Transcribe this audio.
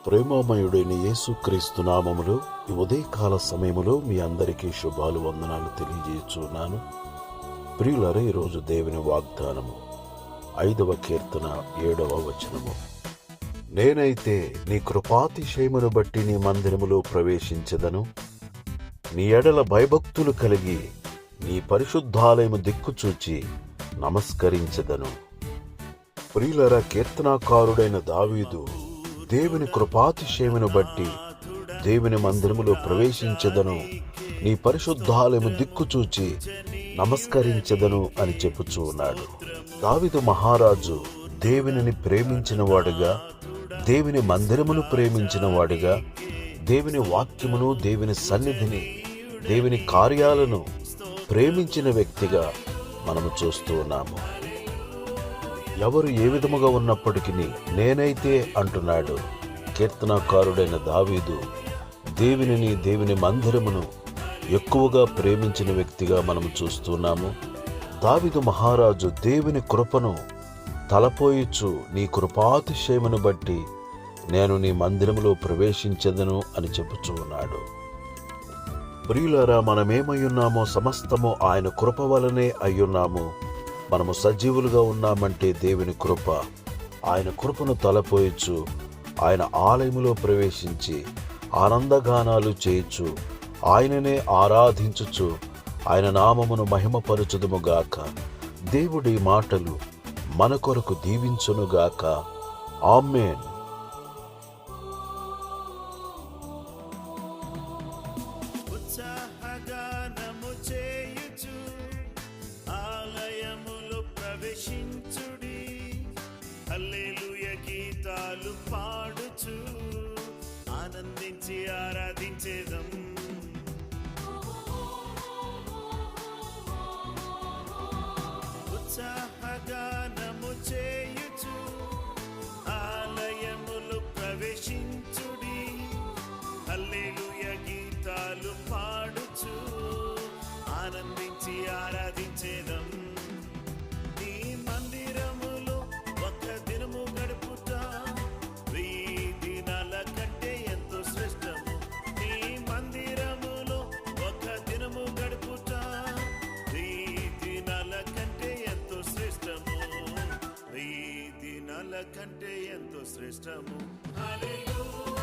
ప్రేమమయుడైన యేసుక్రీస్తు నామములో ఈ ఉదయకాల సమయములో మీ అందరికీ శుభాలు వందనాలు తెలియజేస్తున్నాను. ప్రియులారా, ఈరోజు దేవుని వాగ్దానము 5వ కీర్తన 7వ వచనము. నేనైతే నీ కృపాతిశయమును బట్టి నీ మందిరములో ప్రవేశించెదను, నీ ఎడల భయభక్తులు కలిగి నీ పరిశుద్ధాలయము దిక్కుచూచి నమస్కరించెదను. ప్రియులారా, కీర్తనాకారుడైన దావీదు దేవుని కృపాతిశయమును బట్టి దేవుని మందిరములో ప్రవేశించెదను, నీ పరిశుద్ధాలయము దిక్కుచూచి నమస్కరించెదను అని చెప్పుచూ ఉన్నాడు. దావీదు మహారాజు దేవునిని ప్రేమించిన వాడుగా, దేవుని మందిరమును ప్రేమించిన వాడుగా, దేవుని వాక్యమును, దేవుని సన్నిధిని, దేవుని కార్యాలను ప్రేమించిన వ్యక్తిగా మనము చూస్తూ ఉన్నాము. ఎవరు ఏ విధముగా ఉన్నప్పటికీ నేనైతే అంటున్నాడు కీర్తనాకారుడైన దావీదు. దేవుని మందిరమును ఎక్కువగా ప్రేమించిన వ్యక్తిగా మనము చూస్తున్నాము. దావీదు మహారాజు దేవుని కృపను తలపోయిచు నీ కృపాతిశయమును బట్టి నేను నీ మందిరములో ప్రవేశించెదను అని చెప్పుచూ ఉన్నాడు. ప్రియులారా, మనమేమై ఉన్నామో సమస్తము ఆయన కృప వలనే అయ్యున్నాము. మనము సజీవులుగా ఉన్నామంటే దేవుని కృప. ఆయన కృపను తలపోయచ్చు ఆయన ఆలయములో ప్రవేశించి ఆనందగానాలు చేయొచ్చు, ఆయననే ఆరాధించుచు ఆయన నామమును మహిమపరచుదుముగాక. దేవుడి మాటలు మన కొరకు దీవించునుగాక. ఆమేన్. ప్రవేశించుడి, హల్లెలూయా గీతాలు పాడుచు ఆనందించి ఆరాధించేదం. ఉత్సాహగానము చేయుచు ఆలయములు ప్రవేశించుడి, హల్లెలూయా గీతాలు పాడుచు ఆనందించి ఆరాధించేదం. కంటే ఎంతో శ్రేష్టము. హల్లెలూయా.